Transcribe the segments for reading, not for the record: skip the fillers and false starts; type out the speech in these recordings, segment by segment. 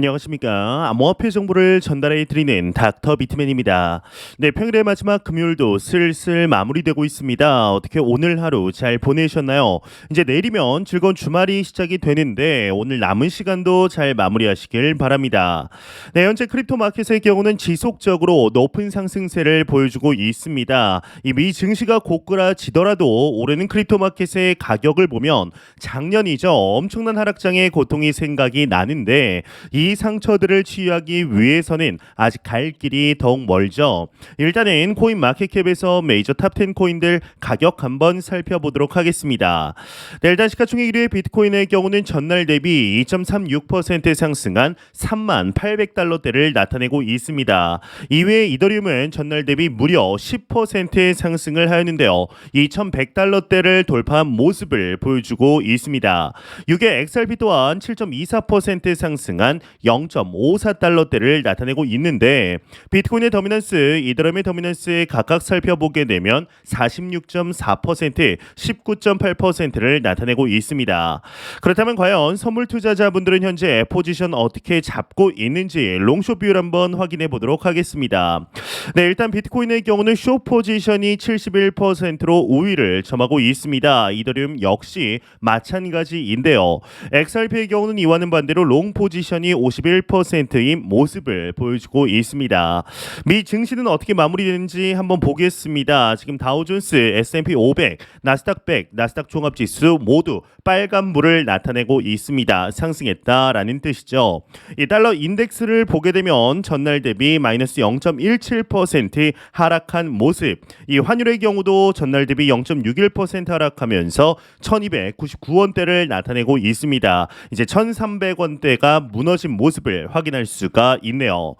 안녕하십니까. 암호화폐 정보를 전달해 드리는 닥터 비트맨입니다. 네, 평일의 마지막 금요일도 슬슬 마무리되고 있습니다. 어떻게 오늘 하루 잘 보내셨나요? 이제 내일이면 즐거운 주말이 시작이 되는데 오늘 남은 시간도 잘 마무리하시길 바랍니다. 네, 현재 크립토 마켓의 경우는 지속적으로 높은 상승세를 보여주고 있습니다. 이 미 증시가 고꾸라지더라도 올해는 크립토 마켓의 가격을 보면 작년이죠. 엄청난 하락장의 고통이 생각이 나는데 이 상처들을 치유하기 위해서는 아직 갈 길이 더욱 멀죠. 일단은 코인 마켓캡에서 메이저 탑10 코인들 가격 한번 살펴보도록 하겠습니다. 네, 일단 시가총액 1위의 비트코인의 경우는 전날 대비 2.36% 상승한 38,800달러대를 나타내고 있습니다. 이외에 이더리움은 전날 대비 무려 10% 상승을 하였는데요. 2,100달러대를 돌파한 모습을 보여주고 있습니다. 6의 XRP 또한 7.24% 상승한 0.54달러대를 나타내고 있는데 비트코인의 더미넌스, 이더리움의 더미넌스 각각 살펴보게 되면 46.4%, 19.8%를 나타내고 있습니다. 그렇다면 과연 선물 투자자분들은 현재 포지션 어떻게 잡고 있는지 롱숏 비율 한번 확인해 보도록 하겠습니다. 네, 일단 비트코인의 경우는 숏 포지션이 71%로 우위를 점하고 있습니다. 이더리움 역시 마찬가지인데요. XRP의 경우는 이와는 반대로 롱 포지션이 51%인 모습을 보여주고 있습니다. 미 증시는 어떻게 마무리되는지 한번 보겠습니다. 지금 다우존스, S&P 500, 나스닥 100, 나스닥 종합지수 모두 빨간불을 나타내고 있습니다. 상승했다라는 뜻이죠. 이 달러 인덱스를 보게 되면 전날 대비 마이너스 0.17% 하락한 모습. 이 환율의 경우도 전날 대비 0.61% 하락하면서 1299원대를 나타내고 있습니다. 이제 1300원대가 무너진 모습을 확인할 수가 있네요.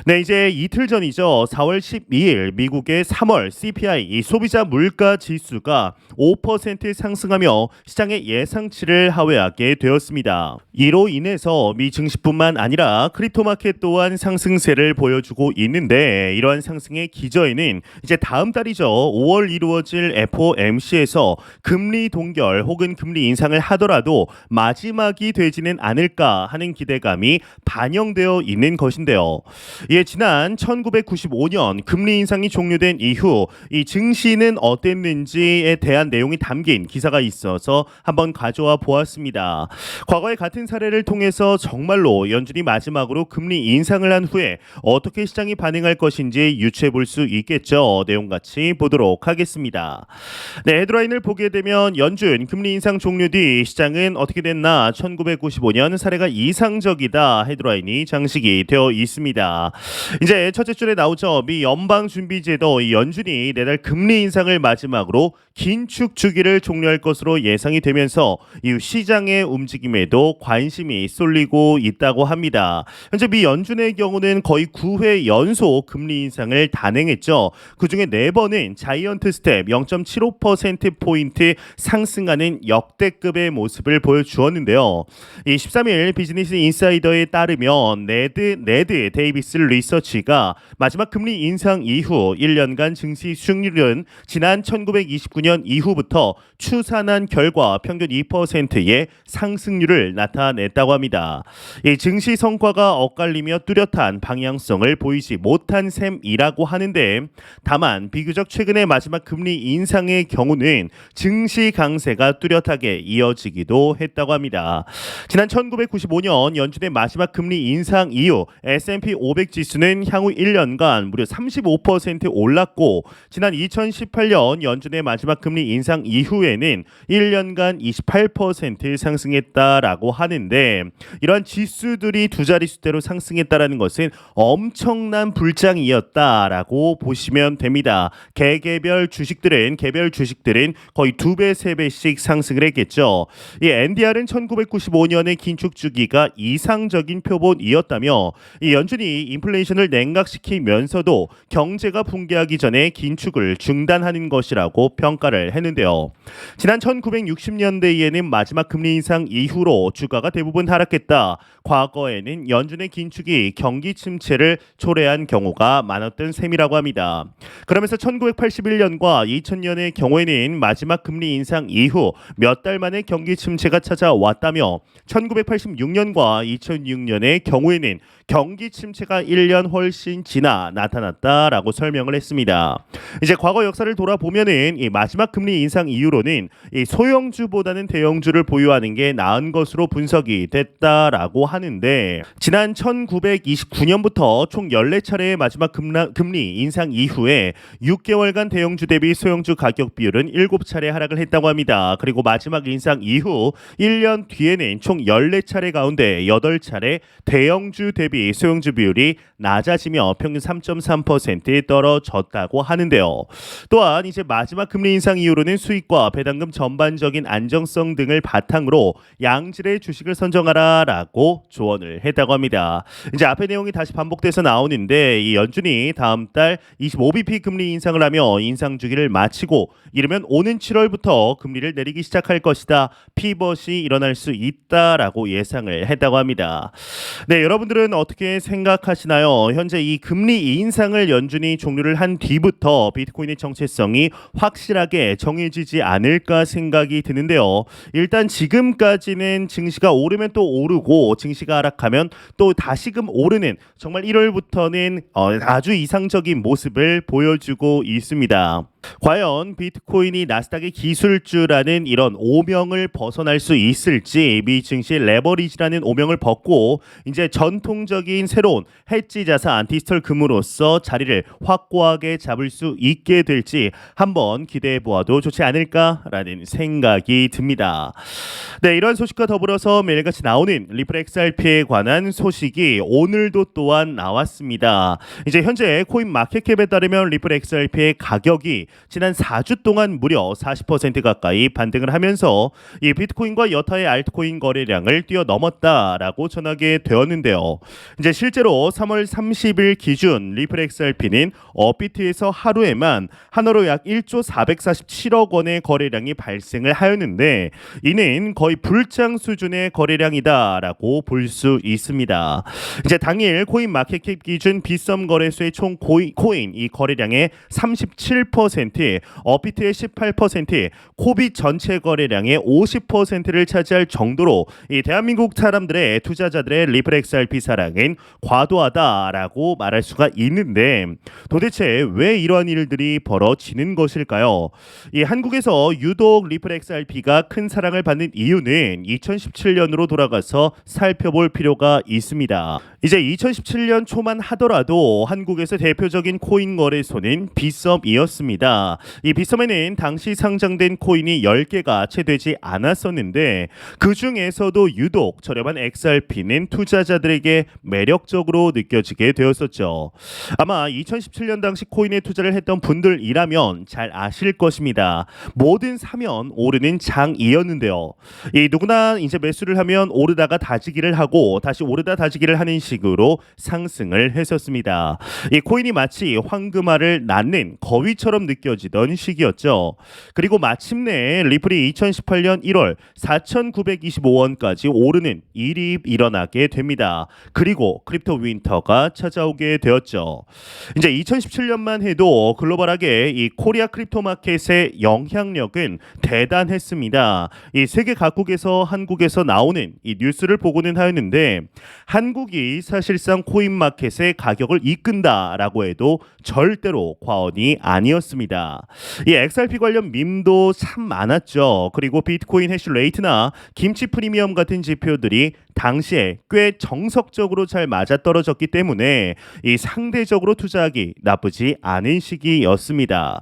네, 이제 이틀 전이죠. 4월 12일 미국의 3월 CPI 이 소비자 물가 지수가 5% 상승하며 시장의 예상치를 하회하게 되었습니다. 이로 인해서 미 증시뿐만 아니라 크립토 마켓 또한 상승세를 보여주고 있는데 이러한 상승의 기저에는 이제 다음 달이죠. 5월 이루어질 FOMC에서 금리 동결 혹은 금리 인상을 하더라도 마지막이 되지는 않을까 하는 기대감이 반영되어 있는 것인데요. 예, 지난 1995년 금리 인상이 종료된 이후 이 증시는 어땠는지에 대한 내용이 담긴 기사가 있어서 한번 가져와 보았습니다. 과거의 같은 사례를 통해서 정말로 연준이 마지막으로 금리 인상을 한 후에 어떻게 시장이 반응할 것인지 유추해 볼 수 있겠죠. 내용 같이 보도록 하겠습니다. 네, 헤드라인을 보게 되면 연준 금리 인상 종료 뒤 시장은 어떻게 됐나 1995년 사례가 이상적이다 헤드라인이 장식이 되어 있습니다. 이제 첫째 줄에 나오죠. 미 연방준비제도 연준이 내달 금리 인상을 마지막으로 긴축 주기를 종료할 것으로 예상이 되면서 이후 시장의 움직임에도 관심이 쏠리고 있다고 합니다. 현재 미 연준의 경우는 거의 9회 연속 금리 인상을 단행했죠. 그중에 4번은 자이언트 스텝 0.75%포인트 상승하는 역대급의 모습을 보여주었는데요. 이 13일 비즈니스 인사이더에 따르면 네드 데이비스 리서치가 마지막 금리 인상 이후 1년간 증시 수익률은 지난 1929년 이후부터 추산한 결과 평균 2%의 상승률을 나타냈다고 합니다. 이 증시 성과가 엇갈리며 뚜렷한 방향성을 보이지 못한 셈이라고 하는데 다만 비교적 최근의 마지막 금리 인상의 경우는 증시 강세가 뚜렷하게 이어지기도 했다고 합니다. 지난 1995년 연준의 마지막 금리 인상 이후 S&P 500 지수는 향후 1년간 무려 35% 올랐고 지난 2018년 연준의 마지막 금리 인상 이후에는 1년간 28% 상승했다라고 하는데 이러한 지수들이 두 자릿수대로 상승했다라는 것은 엄청난 불장이었다라고 보시면 됩니다. 개별 주식들은 거의 2배, 3배씩 상승을 했겠죠. 이 NDR은 1995년의 긴축 주기가 이상적인 표본이었다며 이 연준이 인플레이션을 냉각시키면서도 경제가 붕괴하기 전에 긴축을 중단하는 것이라고 평가를 했는데요. 지난 1960년대에는 마지막 금리 인상 이후로 주가가 대부분 하락했다. 과거에는 연준의 긴축이 경기 침체를 초래한 경우가 많았던 셈이라고 합니다. 그러면서 1981년과 2000년의 경우에는 마지막 금리 인상 이후 몇 달 만에 경기 침체가 찾아왔다며 1986년과 2006년의 경우에는 경기 침체가 1년 훨씬 지나 나타났다라고 설명을 했습니다. 이제 과거 역사를 돌아보면은 이 마지막 금리 인상 이후로는 이 소형주보다는 대형주를 보유하는 게 나은 것으로 분석이 됐다라고 하는데, 지난 1929년부터 총 14차례의 마지막 금리 인상 이후에 6개월간 대형주 대비 소형주 가격 비율은 7차례 하락을 했다고 합니다. 그리고 마지막 인상 이후 1년 뒤에는 총 14차례 가운데 8차례 대형주 대비 소형주 비율이 낮아지며 평균 3.3% 떨어졌다고 하는데요. 또한 이제 마지막 금리 인상 이후로는 수익과 배당금 전반적인 안정성 등을 바탕으로 양질의 주식을 선정하라라고 조언을 했다고 합니다. 이제 앞의 내용이 다시 반복돼서 나오는데, 이 연준이 다음 달 25bp 금리 인상을 하며 인상 주기를 마치고 이르면 오는 7월부터 금리를 내리기 시작할 것이다. 피벗이 일어날 수 있다라고 예상을 했다고 합니다. 네, 여러분들은 어떻게 생각하시나요? 현재 이 금리 인상을 연준이 종료를 한 뒤부터 비트코인의 정체성이 확실하게 정해지지 않을까 생각이 드는데요. 일단 지금까지는 증시가 오르면 또 오르고 증시가 하락하면 또 다시금 오르는, 정말 1월부터는 아주 이상적인 모습을 보여주고 있습니다. 과연 비트코인이 나스닥의 기술주라는 이런 오명을 벗어날 수 있을지, 미 증시 레버리지라는 오명을 벗고 이제 전통적인 새로운 해지 자산 디지털 금으로서 자리를 확고하게 잡을 수 있게 될지 한번 기대해 보아도 좋지 않을까라는 생각이 듭니다. 네, 이런 소식과 더불어서 매일같이 나오는 리플 XRP에 관한 소식이 오늘도 또한 나왔습니다. 이제 현재 코인 마켓캡에 따르면 리플 XRP의 가격이 지난 4주 동안 무려 40% 가까이 반등을 하면서 이 비트코인과 여타의 알트코인 거래량을 뛰어넘었다라고 전하게 되었는데요. 이제 실제로 3월 30일 기준 리플 XRP는 업비트에서 하루에만 한화로 약 1조 447억 원의 거래량이 발생을 하였는데, 이는 거의 불장 수준의 거래량이다라고 볼 수 있습니다. 이제 당일 코인 마켓캡 기준 빗썸 거래소의 총 코인 이 거래량의 37%, 업비트의 18%, 코빗 전체 거래량의 50%를 차지할 정도로 이 대한민국 사람들의 투자자들의 리플 XRP 사랑은 과도하다라고 말할 수가 있는데, 도대체 왜 이러한 일들이 벌어지는 것일까요? 이 한국에서 유독 리플 XRP가 큰 사랑을 받는 이유는 2017년으로 돌아가서 살펴볼 필요가 있습니다. 이제 2017년 초만 하더라도 한국에서 대표적인 코인 거래소는 빗썸이었습니다. 이 빗썸에는 당시 상장된 코인이 10개가 채 되지 않았었는데, 그 중에서도 유독 저렴한 XRP는 투자자들에게 매력적으로 느껴지게 되었었죠. 아마 2017년 당시 코인에 투자를 했던 분들이라면 잘 아실 것입니다. 뭐든 사면 오르는 장이었는데요. 이 누구나 이제 매수를 하면 오르다가 다지기를 하고 다시 오르다 다지기를 하는 식으로 상승을 했었습니다. 이 코인이 마치 황금알을 낳는 거위처럼 느껴지던 시기였죠. 그리고 마침내 리플이 2018년 1월 4,925원까지 오르는 일이 일어나게 됩니다. 그리고 크립토 윈터가 찾아오게 되었죠. 이제 2017년만 해도 글로벌하게 이 코리아 크립토 마켓의 영향력은 대단했습니다. 이 세계 각국에서 한국에서 나오는 이 뉴스를 보고는 하였는데, 한국이 사실상 코인 마켓의 가격을 이끈다라고 해도 절대로 과언이 아니었습니다. 이 XRP 관련 밈도 참 많았죠. 그리고 비트코인 해시레이트나 김치 프리미엄 같은 지표들이 당시에 꽤 정석적으로 잘 맞아떨어졌기 때문에 이 상대적으로 투자하기 나쁘지 않은 시기였습니다.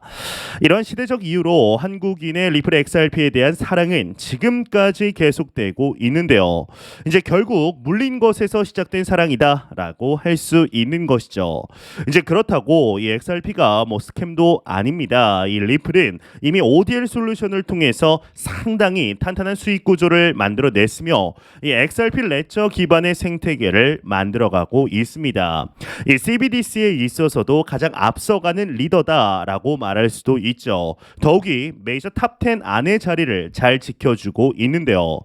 이런 시대적 이유로 한국인의 리플 XRP에 대한 사랑은 지금까지 계속되고 있는데요. 이제 결국 물린 것에서 시작된 사랑이다라고 할 수 있는 것이죠. 이제 그렇다고 이 XRP가 뭐 스캠도 아닙니다. 이 리플은 이미 ODL 솔루션을 통해서 상당히 탄탄한 수익 구조를 만들어냈으며, 이 XRP 레저 기반의 생태계를 만들어가고 있습니다. 이 CBDC에 있어서도 가장 앞서가는 리더다라고 말할 수도 있죠. 더욱이 메이저 탑10 안의 자리를 잘 지켜주고 있는데요.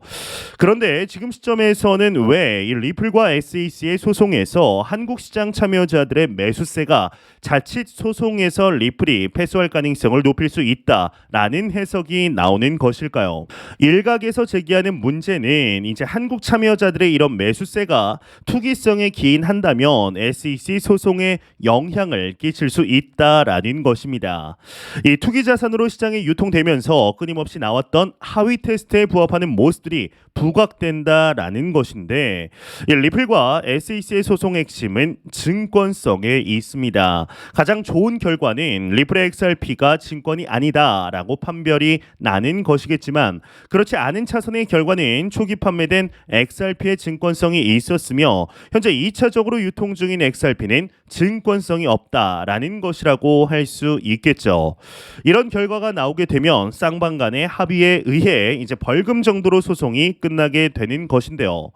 그런데 지금 시점에서는 왜 이 리플과 SEC의 소송에서 한국 시장 참여자들의 매수세가 자칫 소송에서 리플이 패소할 가능성을 높일 수 있다라는 해석이 나오는 것일까요? 일각에서 제기하는 문제는 이제 한국 참여자 투자자들의 이런 매수세가 투기성에 기인한다면 SEC 소송에 영향을 끼칠 수 있다라는 것입니다. 이 투기 자산으로 시장에 유통되면서 끊임없이 나왔던 하위 테스트에 부합하는 모습들이 부각된다라는 것인데, 이 리플과 SEC의 소송 핵심은 증권성에 있습니다. 가장 좋은 결과는 리플의 XRP가 증권이 아니다라고 판별이 나는 것이겠지만, 그렇지 않은 차선의 결과는 초기 판매된 XRP의 증권성이 있었으며 현재 2차적으로 유통 중인 XRP는 증권성이 없다라는 것이라고 할 수 있겠죠. 이런 결과가 나오게 되면 쌍방 간의 합의에 의해 이제 벌금 정도로 소송이 끝나게 되는 것인데요.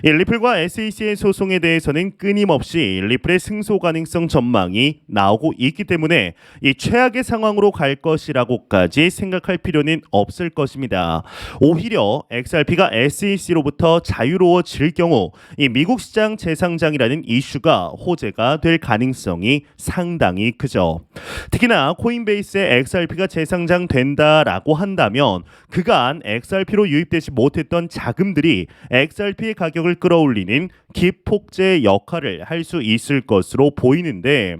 이 리플과 SEC의 소송에 대해서는 끊임없이 리플의 승소 가능성 전망이 나오고 있기 때문에 이 최악의 상황으로 갈 것이라고까지 생각할 필요는 없을 것입니다. 오히려 XRP가 SEC로부터 자유로워질 경우 이 미국 시장 재상장이라는 이슈가 호재가 될 가능성이 상당히 크죠. 특히나 코인베이스에 XRP가 재상장된다라고 한다면 그간 XRP로 유입되지 못했던 자금들이 XRP의 가격을 끌어올리는 기폭제 역할을 할 수 있을 것으로 보이는데,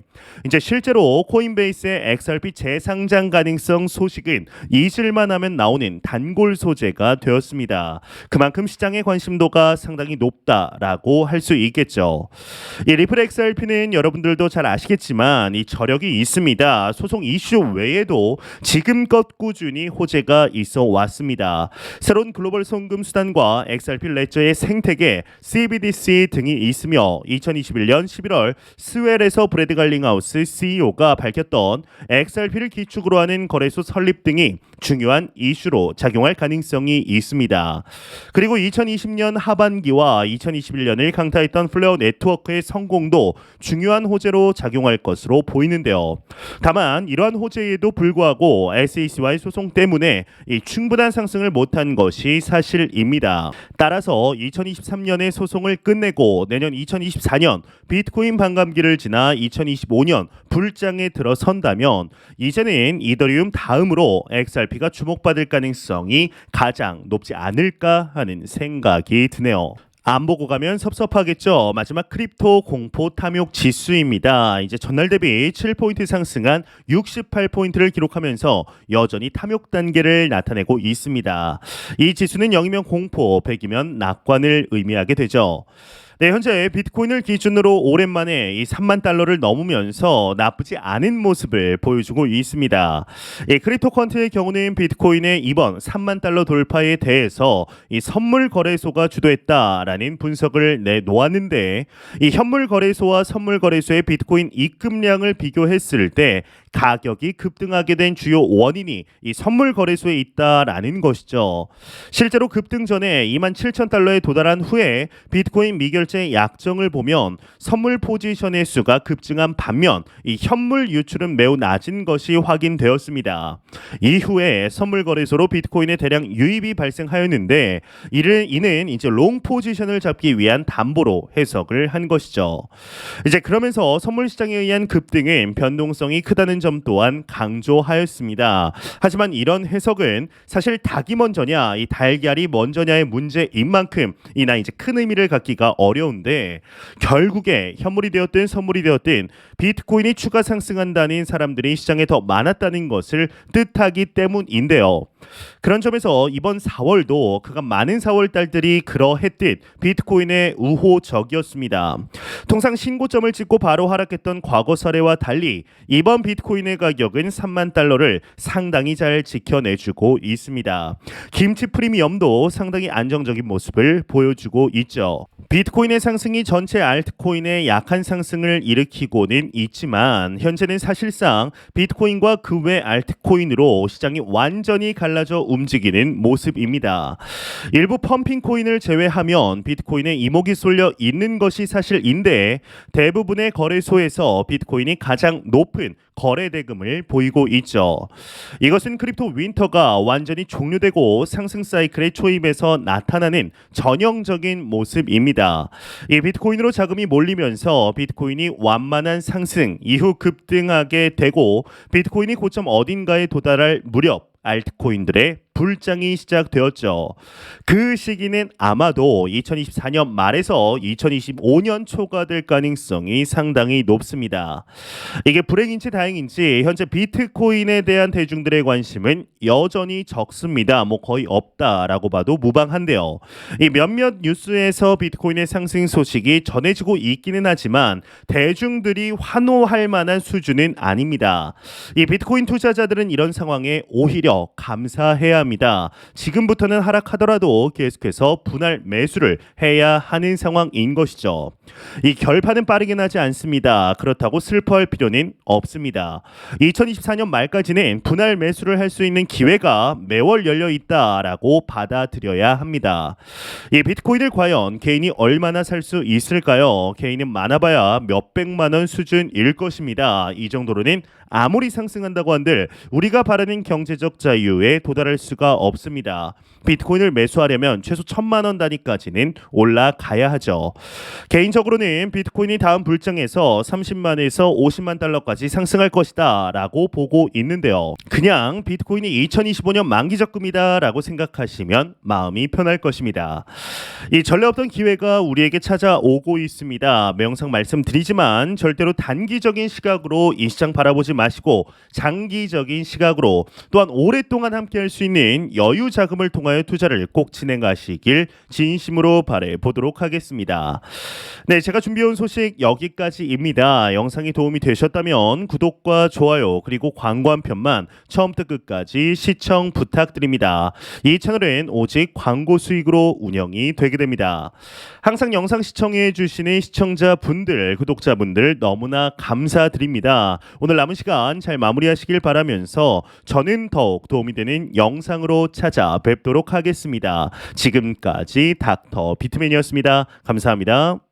이제 실제로 코인베이스의 XRP 재상장 가능성 소식은 잊을만 하면 나오는 단골 소재가 되었습니다. 그만큼 시장의 관심도가 상당히 높다라고 할 수 있겠죠. 이 리플 XRP는 여러분들도 잘 아시겠지만 이 저력이 있습니다. 소송 이슈 외에도 지금껏 꾸준히 호재가 있어 왔습니다. 새로운 글로벌 송금 수단과 XRP 레저의 생태계 CBDC 등이 있으며 2021년 11월 스웰에서 브래드 갈링하우스 CEO가 밝혔던 XRP를 기축으로 하는 거래소 설립 등이 중요한 이슈로 작용할 가능성이 있습니다. 그리고 2020년 하반기와 2021년을 강타했던 플레어 네트워크의 성공도 중요한 호재로 작용할 것으로 보이는데요. 다만 이러한 호재에도 불구하고 SEC와의 소송 때문에 이 충분한 상승을 못한 것이 사실입니다. 따라서 2023년에 소송을 끝내고 내년 2024년 비트코인 반감기를 지나 2025년 불장에 들어선다면 이제는 이더리움 다음으로 XRP가 주목받을 가능성이 가장 높지 않을까 하는 생각이 드네요. 안 보고 가면 섭섭하겠죠. 마지막 크립토 공포 탐욕 지수입니다. 이제 전날 대비 7포인트 상승한 68포인트를 기록하면서 여전히 탐욕 단계를 나타내고 있습니다. 이 지수는 0이면 공포, 100이면 낙관을 의미하게 되죠. 네, 현재 비트코인을 기준으로 오랜만에 이 3만 달러를 넘으면서 나쁘지 않은 모습을 보여주고 있습니다. 이 크립토컨트의 경우는 비트코인의 이번 3만 달러 돌파에 대해서 이 선물 거래소가 주도했다라는 분석을 내놓았는데, 이 현물 거래소와 선물 거래소의 비트코인 입금량을 비교했을 때 가격이 급등하게 된 주요 원인이 이 선물 거래소에 있다라는 것이죠. 실제로 급등 전에 27,000달러에 도달한 후에 비트코인 미결제 약정을 보면 선물 포지션의 수가 급증한 반면 이 현물 유출은 매우 낮은 것이 확인되었습니다. 이후에 선물 거래소로 비트코인의 대량 유입이 발생하였는데 이는 이제 롱 포지션을 잡기 위한 담보로 해석을 한 것이죠. 이제 그러면서 선물 시장에 의한 급등은 변동성이 크다는 점 또한 강조하였습니다. 하지만 이런 해석은 사실 닭이 먼저냐 이 달걀이 먼저냐의 문제인 만큼 이나 이제 큰 의미를 갖기가 어려운데, 결국에 현물이 되었든 선물이 되었든 비트코인이 추가 상승한다는 사람들이 시장에 더 많았다는 것을 뜻하기 때문인데요. 그런 점에서 이번 4월도 그간 많은 4월 달들이 그러했듯 비트코인의 우호적이었습니다. 통상 신고점을 찍고 바로 하락했던 과거 사례와 달리 이번 비트코인의 가격은 3만 달러를 상당히 잘 지켜내주고 있습니다. 김치 프리미엄도 상당히 안정적인 모습을 보여주고 있죠. 비트코인의 상승이 전체 알트코인의 약한 상승을 일으키고는 있지만 현재는 사실상 비트코인과 그 외 알트코인으로 시장이 완전히 갈라져 움직이는 모습입니다. 일부 펌핑 코인을 제외하면 비트코인에 이목이 쏠려 있는 것이 사실인데, 대부분의 거래소에서 비트코인이 가장 높은 거래 대금을 보이고 있죠. 이것은 크립토 윈터가 완전히 종료되고 상승 사이클의 초입에서 나타나는 전형적인 모습입니다. 이 비트코인으로 자금이 몰리면서 비트코인이 완만한 상승 이후 급등하게 되고 비트코인이 고점 어딘가에 도달할 무렵 알트코인들의 불장이 시작되었죠. 그 시기는 아마도 2024년 말에서 2025년 초가 될 가능성이 상당히 높습니다. 이게 불행인지 다행인지 현재 비트코인에 대한 대중들의 관심은 여전히 적습니다. 뭐 거의 없다라고 봐도 무방한데요. 이 몇몇 뉴스에서 비트코인의 상승 소식이 전해지고 있기는 하지만 대중들이 환호할 만한 수준은 아닙니다. 이 비트코인 투자자들은 이런 상황에 오히려 감사해야 합니다. 지금부터는 하락하더라도 계속해서 분할 매수를 해야 하는 상황인 것이죠. 이 결판은 빠르게 나지 않습니다. 그렇다고 슬퍼할 필요는 없습니다. 2024년 말까지는 분할 매수를 할 수 있는 기회가 매월 열려 있다라고 받아들여야 합니다. 이 비트코인을 과연 개인이 얼마나 살 수 있을까요? 개인은 많아봐야 몇백만 원 수준일 것입니다. 이 정도로는 아무리 상승한다고 한들 우리가 바라는 경제적 자유에 도달할 수가 없습니다. 비트코인을 매수하려면 최소 1,000만 원 단위까지는 올라가야 하죠. 개인적으로는 비트코인이 다음 불장에서 30만에서 50만 달러까지 상승할 것이다 라고 보고 있는데요. 그냥 비트코인이 2025년 만기 적금이다 라고 생각하시면 마음이 편할 것입니다. 이 전례 없던 기회가 우리에게 찾아오고 있습니다. 명상 말씀드리지만 절대로 단기적인 시각으로 이 시장 바라보지 마시고 장기적인 시각으로 또한 오랫동안 함께 할 수 있는 여유 자금을 통하여 투자를 꼭 진행하시길 진심으로 바라보도록 하겠습니다. 네, 제가 준비해온 소식 여기까지입니다. 영상이 도움이 되셨다면 구독과 좋아요 그리고 광고 한 편만 처음부터 끝까지 시청 부탁드립니다. 이 채널은 오직 광고 수익으로 운영이 되게 됩니다. 항상 영상 시청해 주시는 시청자분들, 구독자분들 너무나 감사드립니다. 오늘 남은 시간 잘 마무리하시길 바라면서 저는 더욱 도움이 되는 영상으로 찾아뵙도록 하겠습니다. 지금까지 닥터 비트맨이었습니다. 감사합니다.